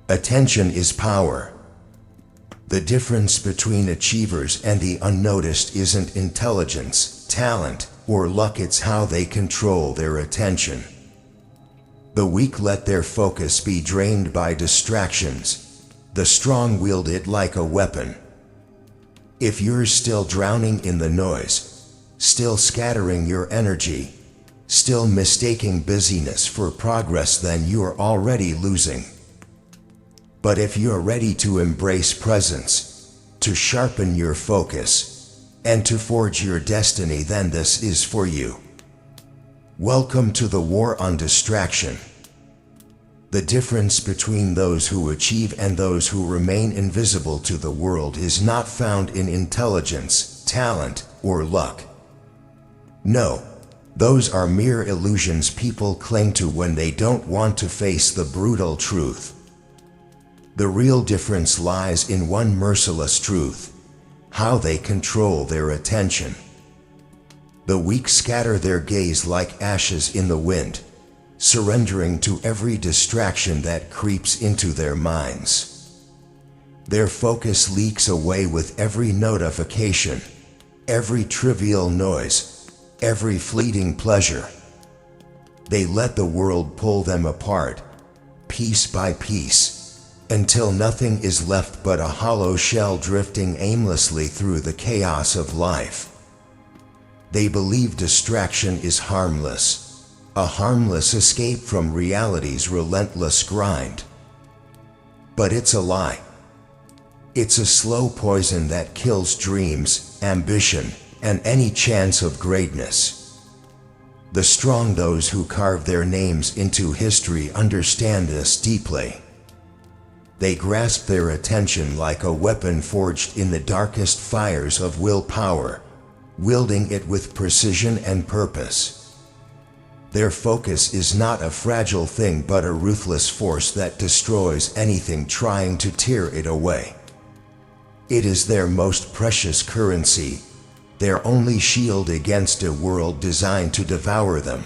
Attention is power. The difference between achievers and the unnoticed isn't intelligence, talent, or luck, it's how they control their attention. The weak let their focus be drained by distractions. The strong wield it like a weapon. If you're still drowning in the noise, still scattering your energy, still mistaking busyness for progress, then you're already losing. But if you're ready to embrace presence, to sharpen your focus, and to forge your destiny, then this is for you. Welcome to the war on distraction. The difference between those who achieve and those who remain invisible to the world is not found in intelligence, talent, or luck. No, those are mere illusions people cling to when they don't want to face the brutal truth. The real difference lies in one merciless truth: how they control their attention. The weak scatter their gaze like ashes in the wind, surrendering to every distraction that creeps into their minds. Their focus leaks away with every notification, every trivial noise, every fleeting pleasure. They let the world pull them apart, piece by piece, until nothing is left but a hollow shell drifting aimlessly through the chaos of life. They believe distraction is harmless, a harmless escape from reality's relentless grind. But it's a lie. It's a slow poison that kills dreams, ambition, and any chance of greatness. The strong, those who carve their names into history, understand this deeply. They grasp their attention like a weapon forged in the darkest fires of willpower, wielding it with precision and purpose. Their focus is not a fragile thing but a ruthless force that destroys anything trying to tear it away. It is their most precious currency, their only shield against a world designed to devour them.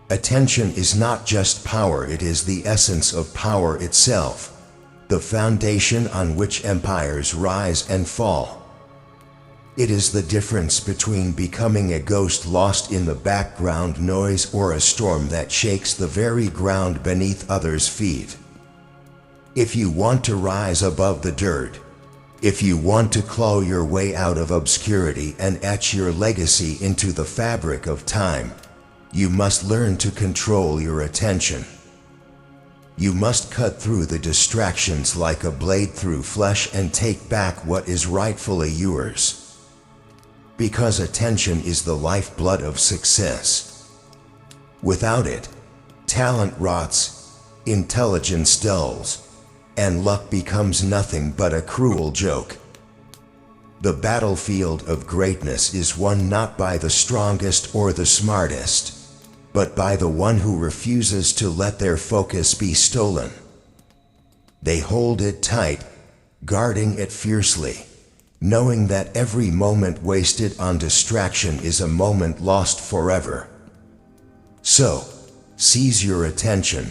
Attention is not just power, it is the essence of power itself, the foundation on which empires rise and fall. It is the difference between becoming a ghost lost in the background noise or a storm that shakes the very ground beneath others' feet. If you want to rise above the dirt, if you want to claw your way out of obscurity and etch your legacy into the fabric of time, you must learn to control your attention. You must cut through the distractions like a blade through flesh and take back what is rightfully yours. Because attention is the lifeblood of success. Without it, talent rots, intelligence dulls, and luck becomes nothing but a cruel joke. The battlefield of greatness is won not by the strongest or the smartest, but by the one who refuses to let their focus be stolen. They hold it tight, guarding it fiercely, knowing that every moment wasted on distraction is a moment lost forever. So, seize your attention.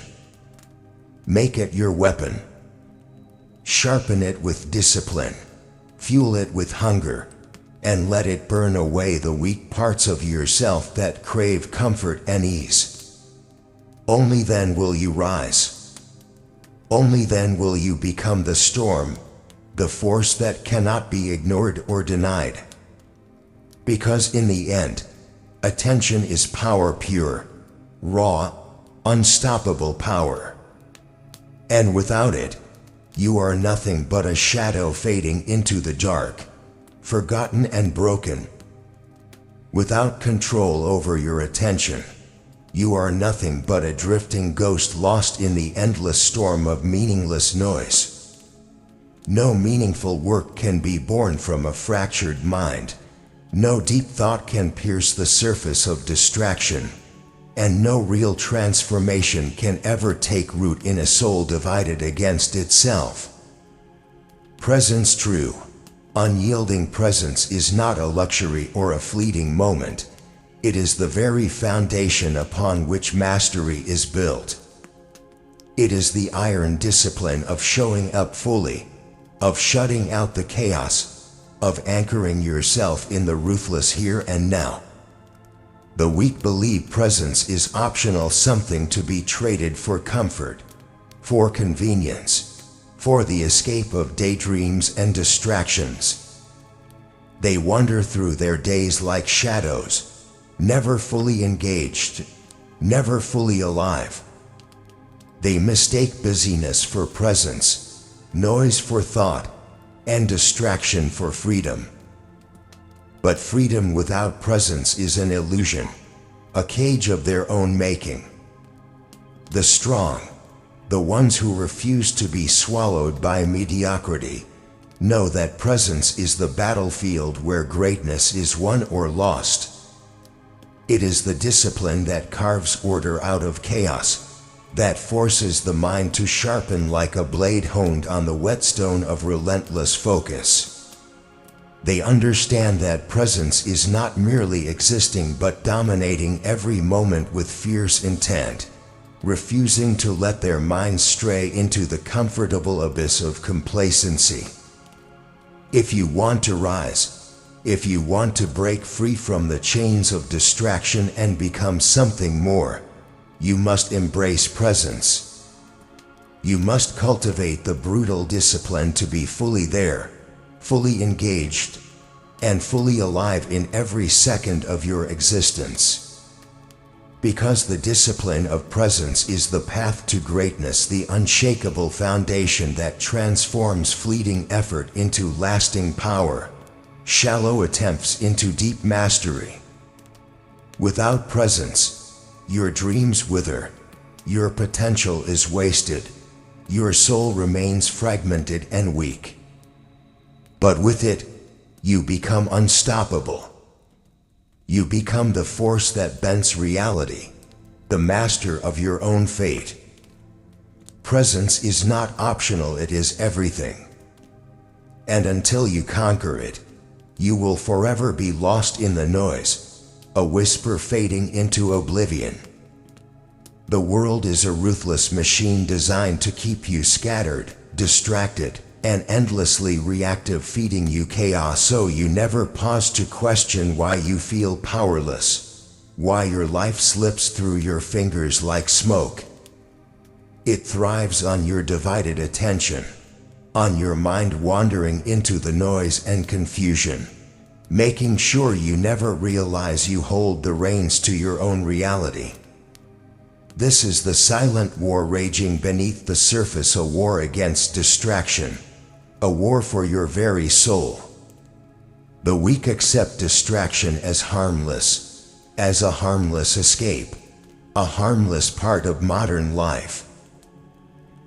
Make it your weapon. Sharpen it with discipline, fuel it with hunger, and let it burn away the weak parts of yourself that crave comfort and ease. Only then will you rise. Only then will you become the storm, the force that cannot be ignored or denied. Because in the end, attention is power, pure, raw, unstoppable power. And without it, you are nothing but a shadow fading into the dark, forgotten and broken. Without control over your attention, you are nothing but a drifting ghost lost in the endless storm of meaningless noise. No meaningful work can be born from a fractured mind. No deep thought can pierce the surface of distraction. And no real transformation can ever take root in a soul divided against itself. Presence, true, unyielding presence, is not a luxury or a fleeting moment. It is the very foundation upon which mastery is built. It is the iron discipline of showing up fully, of shutting out the chaos, of anchoring yourself in the ruthless here and now. The weak believe presence is optional, something to be traded for comfort, for convenience, for the escape of daydreams and distractions. They wander through their days like shadows, never fully engaged, never fully alive. They mistake busyness for presence, noise for thought, and distraction for freedom. But freedom without presence is an illusion, a cage of their own making. The strong, the ones who refuse to be swallowed by mediocrity, know that presence is the battlefield where greatness is won or lost. It is the discipline that carves order out of chaos, that forces the mind to sharpen like a blade honed on the whetstone of relentless focus. They understand that presence is not merely existing but dominating every moment with fierce intent, refusing to let their minds stray into the comfortable abyss of complacency. If you want to rise, if you want to break free from the chains of distraction and become something more, you must embrace presence. You must cultivate the brutal discipline to be fully there, fully engaged, and fully alive in every second of your existence. Because the discipline of presence is the path to greatness, the unshakable foundation that transforms fleeting effort into lasting power, shallow attempts into deep mastery. Without presence, your dreams wither, your potential is wasted, your soul remains fragmented and weak. But with it, you become unstoppable. You become the force that bends reality, the master of your own fate. Presence is not optional, it is everything. And until you conquer it, you will forever be lost in the noise, a whisper fading into oblivion. The world is a ruthless machine designed to keep you scattered, distracted, and endlessly reactive, feeding you chaos so you never pause to question why you feel powerless, why your life slips through your fingers like smoke. It thrives on your divided attention, on your mind wandering into the noise and confusion, making sure you never realize you hold the reins to your own reality. This is the silent war raging beneath the surface, a war against distraction, a war for your very soul. The weak accept distraction as harmless, as a harmless escape, a harmless part of modern life.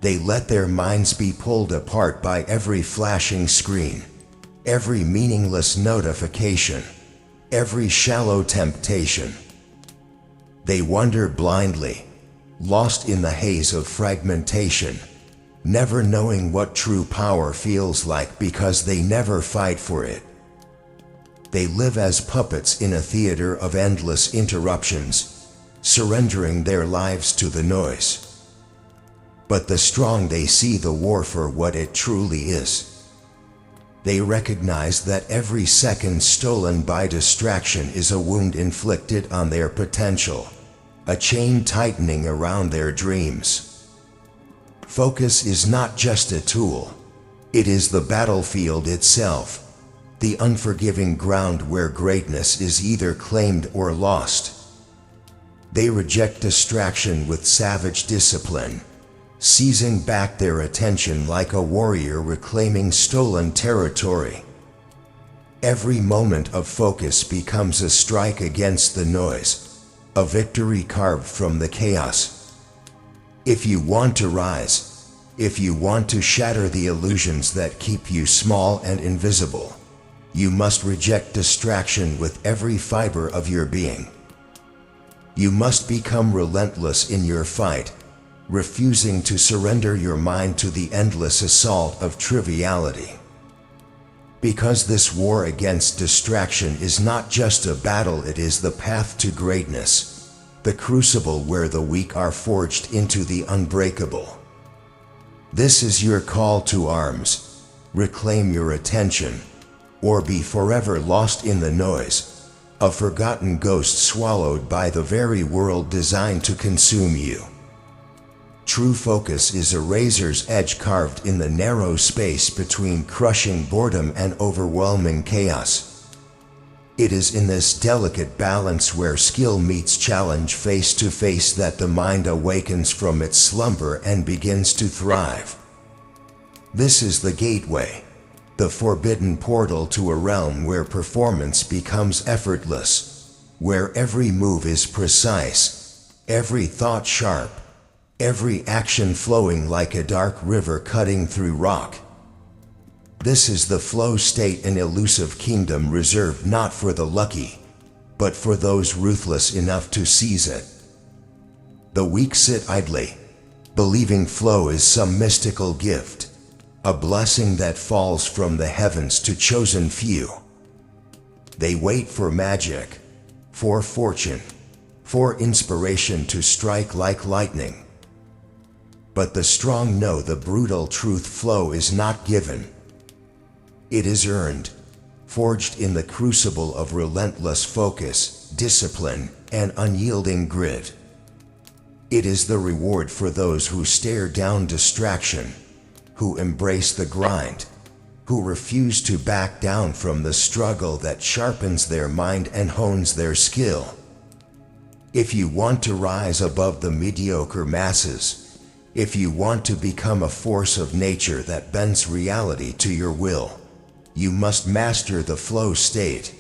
They let their minds be pulled apart by every flashing screen, every meaningless notification, every shallow temptation. They wander blindly, lost in the haze of fragmentation, never knowing what true power feels like because they never fight for it. They live as puppets in a theater of endless interruptions, surrendering their lives to the noise. But the strong, they see the war for what it truly is. They recognize that every second stolen by distraction is a wound inflicted on their potential, a chain tightening around their dreams. Focus is not just a tool, it is the battlefield itself, the unforgiving ground where greatness is either claimed or lost. They reject distraction with savage discipline, seizing back their attention like a warrior reclaiming stolen territory. Every moment of focus becomes a strike against the noise, a victory carved from the chaos. If you want to rise, if you want to shatter the illusions that keep you small and invisible, you must reject distraction with every fiber of your being. You must become relentless in your fight, refusing to surrender your mind to the endless assault of triviality. Because this war against distraction is not just a battle, it is the path to greatness, the crucible where the weak are forged into the unbreakable. This is your call to arms. Reclaim your attention, or be forever lost in the noise, a forgotten ghost swallowed by the very world designed to consume you. True focus is a razor's edge carved in the narrow space between crushing boredom and overwhelming chaos. It is in this delicate balance where skill meets challenge face to face that the mind awakens from its slumber and begins to thrive. This is the gateway, the forbidden portal to a realm where performance becomes effortless, where every move is precise, every thought sharp, every action flowing like a dark river cutting through rock. This is the flow state, an elusive kingdom reserved not for the lucky, but for those ruthless enough to seize it. The weak sit idly, believing flow is some mystical gift, a blessing that falls from the heavens to chosen few. They wait for magic, for fortune, for inspiration to strike like lightning. But the strong know the brutal truth: flow is not given. It is earned, forged in the crucible of relentless focus, discipline, and unyielding grit. It is the reward for those who stare down distraction, who embrace the grind, who refuse to back down from the struggle that sharpens their mind and hones their skill. If you want to rise above the mediocre masses, if you want to become a force of nature that bends reality to your will, you must master the flow state.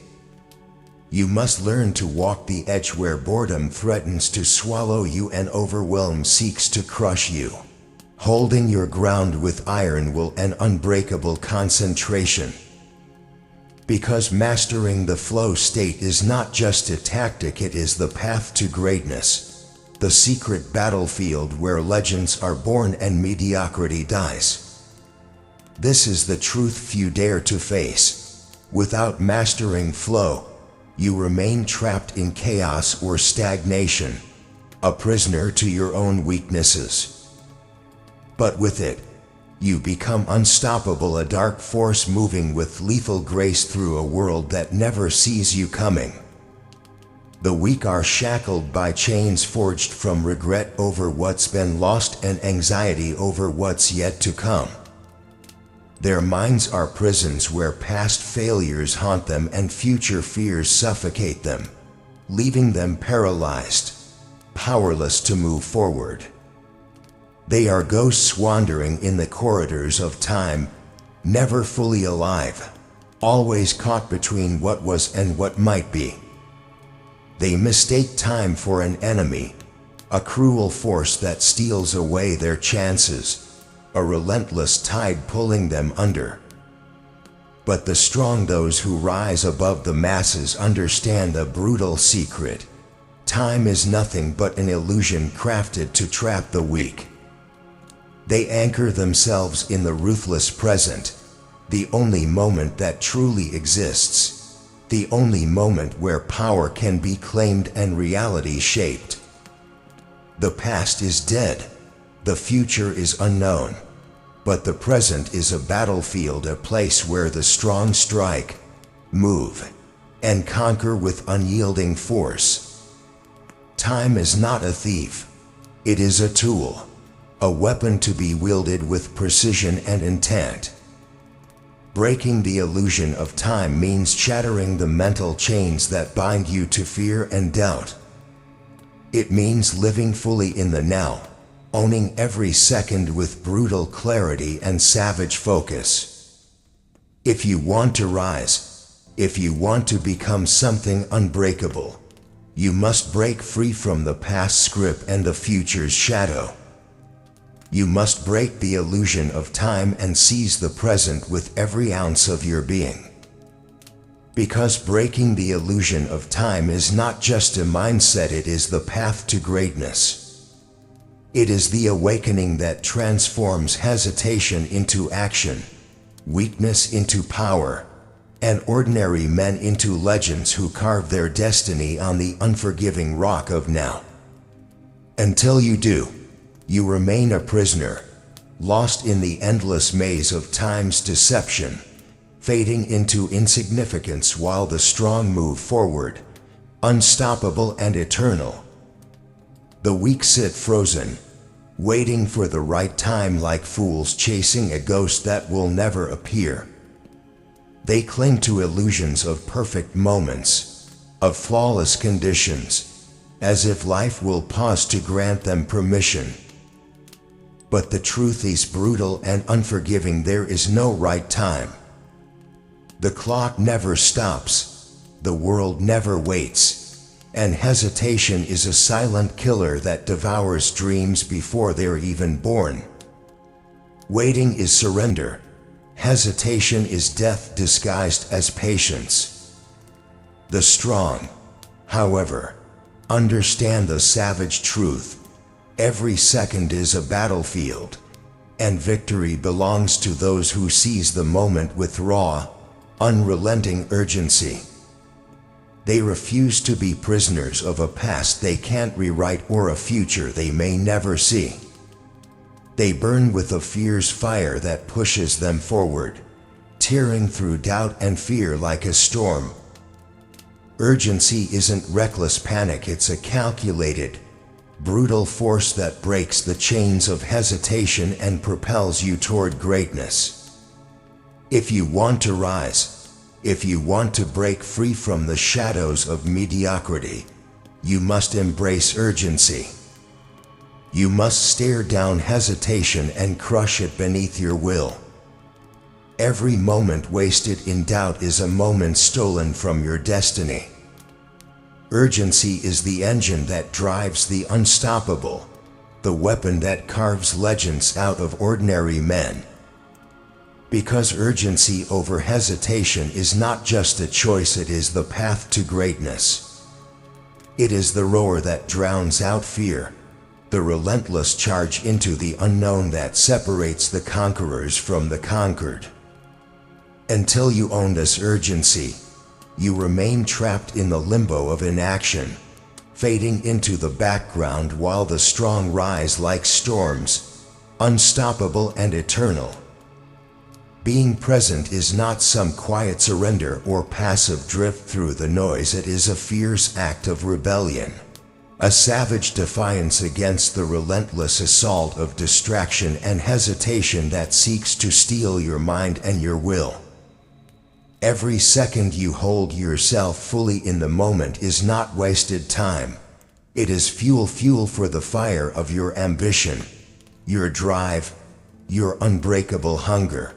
You must learn to walk the edge where boredom threatens to swallow you and overwhelm seeks to crush you, holding your ground with iron will and unbreakable concentration. Because mastering the flow state is not just a tactic, it is the path to greatness, the secret battlefield where legends are born and mediocrity dies. This is the truth few dare to face. Without mastering flow, you remain trapped in chaos or stagnation, a prisoner to your own weaknesses. But with it, you become unstoppable, a dark force moving with lethal grace through a world that never sees you coming. The weak are shackled by chains forged from regret over what's been lost and anxiety over what's yet to come. Their minds are prisons where past failures haunt them and future fears suffocate them, leaving them paralyzed, powerless to move forward. They are ghosts wandering in the corridors of time, never fully alive, always caught between what was and what might be. They mistake time for an enemy, a cruel force that steals away their chances, a relentless tide pulling them under. But the strong, those who rise above the masses, understand the brutal secret. Time is nothing but an illusion crafted to trap the weak. They anchor themselves in the ruthless present, the only moment that truly exists, the only moment where power can be claimed and reality shaped. The past is dead, the future is unknown, but the present is a battlefield, a place where the strong strike, move, and conquer with unyielding force. Time is not a thief, it is a tool, a weapon to be wielded with precision and intent. Breaking the illusion of time means shattering the mental chains that bind you to fear and doubt. It means living fully in the now, owning every second with brutal clarity and savage focus. If you want to rise, if you want to become something unbreakable, you must break free from the past's grip and the future's shadow. You must break the illusion of time and seize the present with every ounce of your being. Because breaking the illusion of time is not just a mindset, it is the path to greatness. It is the awakening that transforms hesitation into action, weakness into power, and ordinary men into legends who carve their destiny on the unforgiving rock of now. Until you do, you remain a prisoner, lost in the endless maze of time's deception, fading into insignificance while the strong move forward, unstoppable and eternal. The weak sit frozen, waiting for the right time like fools chasing a ghost that will never appear. They cling to illusions of perfect moments, of flawless conditions, as if life will pause to grant them permission. But the truth is brutal and unforgiving. There is no right time. The clock never stops, the world never waits, and hesitation is a silent killer that devours dreams before they're even born. Waiting is surrender. Hesitation is death disguised as patience. The strong, however, understand the savage truth. Every second is a battlefield, and victory belongs to those who seize the moment with raw, unrelenting urgency. They refuse to be prisoners of a past they can't rewrite or a future they may never see. They burn with a fierce fire that pushes them forward, tearing through doubt and fear like a storm. Urgency isn't reckless panic, it's a calculated, brutal force that breaks the chains of hesitation and propels you toward greatness. If you want to rise, if you want to break free from the shadows of mediocrity, you must embrace urgency. You must stare down hesitation and crush it beneath your will. Every moment wasted in doubt is a moment stolen from your destiny. Urgency is the engine that drives the unstoppable, the weapon that carves legends out of ordinary men. Because urgency over hesitation is not just a choice, it is the path to greatness. It is the roar that drowns out fear, the relentless charge into the unknown that separates the conquerors from the conquered. Until you own this urgency, you remain trapped in the limbo of inaction, fading into the background while the strong rise like storms, unstoppable and eternal. Being present is not some quiet surrender or passive drift through the noise. It is a fierce act of rebellion, a savage defiance against the relentless assault of distraction and hesitation that seeks to steal your mind and your will. Every second you hold yourself fully in the moment is not wasted time. It is fuel for the fire of your ambition, your drive, your unbreakable hunger.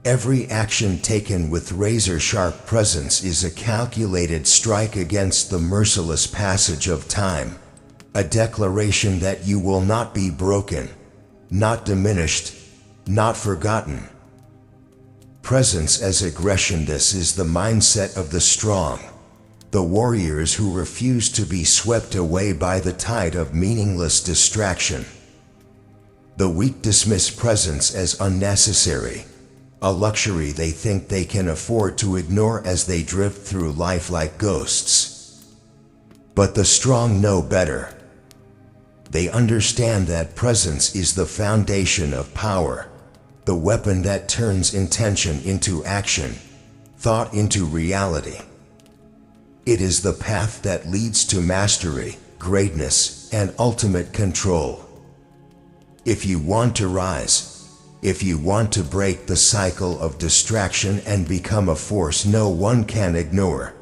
Every action taken with razor-sharp presence is a calculated strike against the merciless passage of time, a declaration that you will not be broken, not diminished, not forgotten. Presence as aggression. This is the mindset of the strong, the warriors who refuse to be swept away by the tide of meaningless distraction. The weak dismiss presence as unnecessary, a luxury they think they can afford to ignore as they drift through life like ghosts. But the strong know better. They understand that presence is the foundation of power, the weapon that turns intention into action, thought into reality. It is the path that leads to mastery, greatness, and ultimate control. If you want to rise, if you want to break the cycle of distraction and become a force no one can ignore,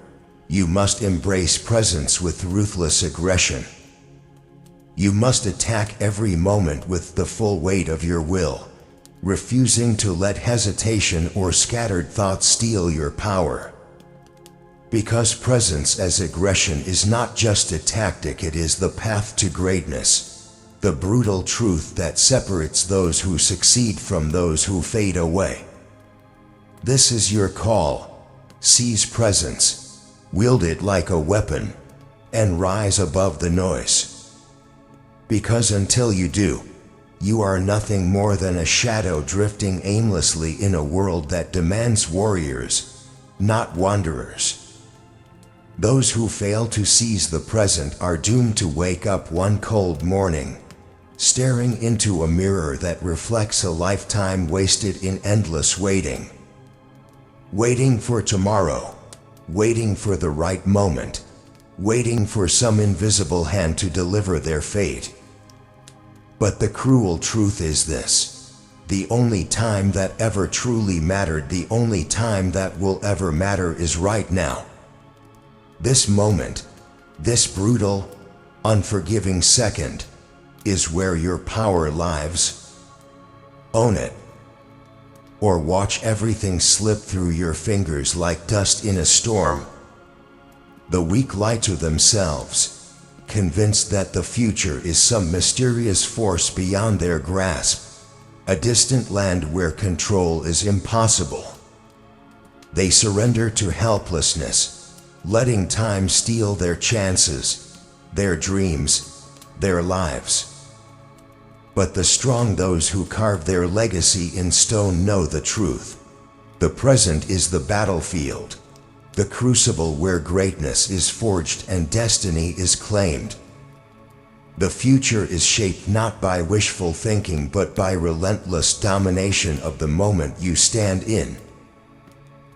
you must embrace presence with ruthless aggression. You must attack every moment with the full weight of your will, refusing to let hesitation or scattered thoughts steal your power. Because presence as aggression is not just a tactic, it is the path to greatness, the brutal truth that separates those who succeed from those who fade away. This is your call. Seize presence, wield it like a weapon, and rise above the noise. Because until you do, you are nothing more than a shadow drifting aimlessly in a world that demands warriors, not wanderers. Those who fail to seize the present are doomed to wake up one cold morning, staring into a mirror that reflects a lifetime wasted in endless waiting. Waiting for tomorrow, waiting for the right moment, waiting for some invisible hand to deliver their fate. But the cruel truth is this: the only time that ever truly mattered, the only time that will ever matter is right now. This moment, this brutal, unforgiving second, is where your power lives. Own it, or watch everything slip through your fingers like dust in a storm. The weak lie to themselves, convinced that the future is some mysterious force beyond their grasp, a distant land where control is impossible. They surrender to helplessness, letting time steal their chances, their dreams, their lives. But the strong, those who carve their legacy in stone, know the truth. The present is the battlefield, the crucible where greatness is forged and destiny is claimed. The future is shaped not by wishful thinking but by relentless domination of the moment you stand in.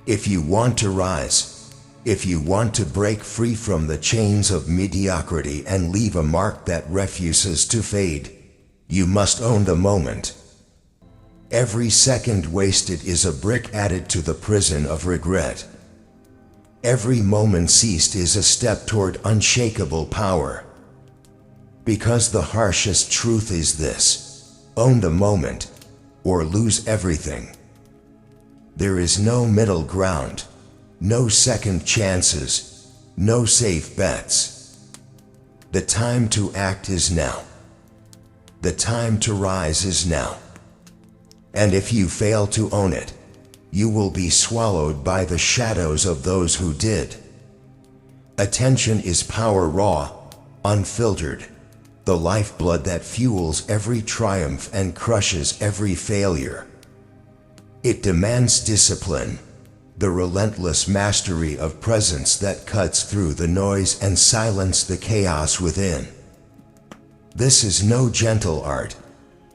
If you want to rise, if you want to break free from the chains of mediocrity and leave a mark that refuses to fade, you must own the moment. Every second wasted is a brick added to the prison of regret. Every moment seized is a step toward unshakable power. Because the harshest truth is this: own the moment, or lose everything. There is no middle ground, no second chances, no safe bets. The time to act is now. The time to rise is now. And if you fail to own it, you will be swallowed by the shadows of those who did. Attention is power, raw, unfiltered, the lifeblood that fuels every triumph and crushes every failure. It demands discipline, the relentless mastery of presence that cuts through the noise and silences the chaos within. This is no gentle art.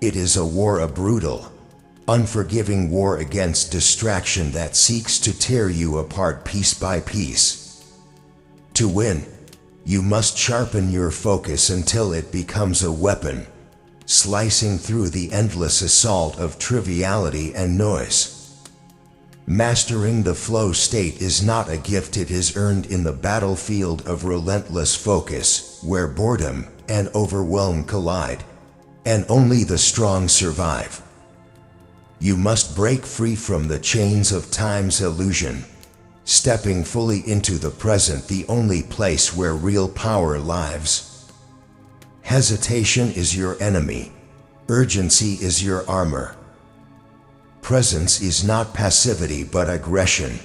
It is a war, a brutal, unforgiving war against distraction that seeks to tear you apart piece by piece. To win, you must sharpen your focus until it becomes a weapon, slicing through the endless assault of triviality and noise. Mastering the flow state is not a gift, it is earned in the battlefield of relentless focus, where boredom and overwhelm collide, and only the strong survive. You must break free from the chains of time's illusion, stepping fully into the present, the only place where real power lives. Hesitation is your enemy. Urgency is your armor. Presence is not passivity but aggression,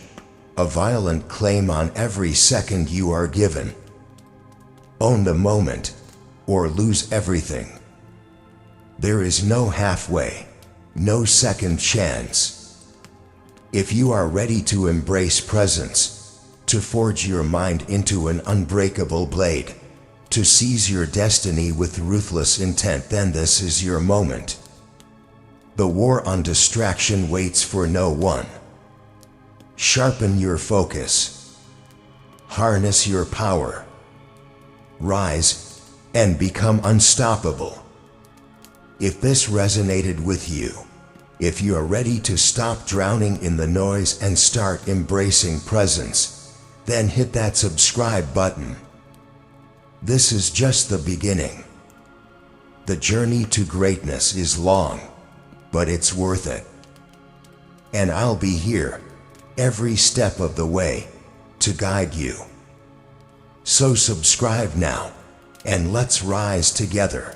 a violent claim on every second you are given. Own the moment, or lose everything. There is no halfway, no second chance. If you are ready to embrace presence, to forge your mind into an unbreakable blade, to seize your destiny with ruthless intent, then this is your moment. The war on distraction waits for no one. Sharpen your focus. Harness your power. Rise and become unstoppable. If this resonated with you, if you are ready to stop drowning in the noise and start embracing presence, then hit that subscribe button. This is just the beginning. The journey to greatness is long, but it's worth it. And I'll be here, every step of the way, to guide you. So subscribe now, and let's rise together.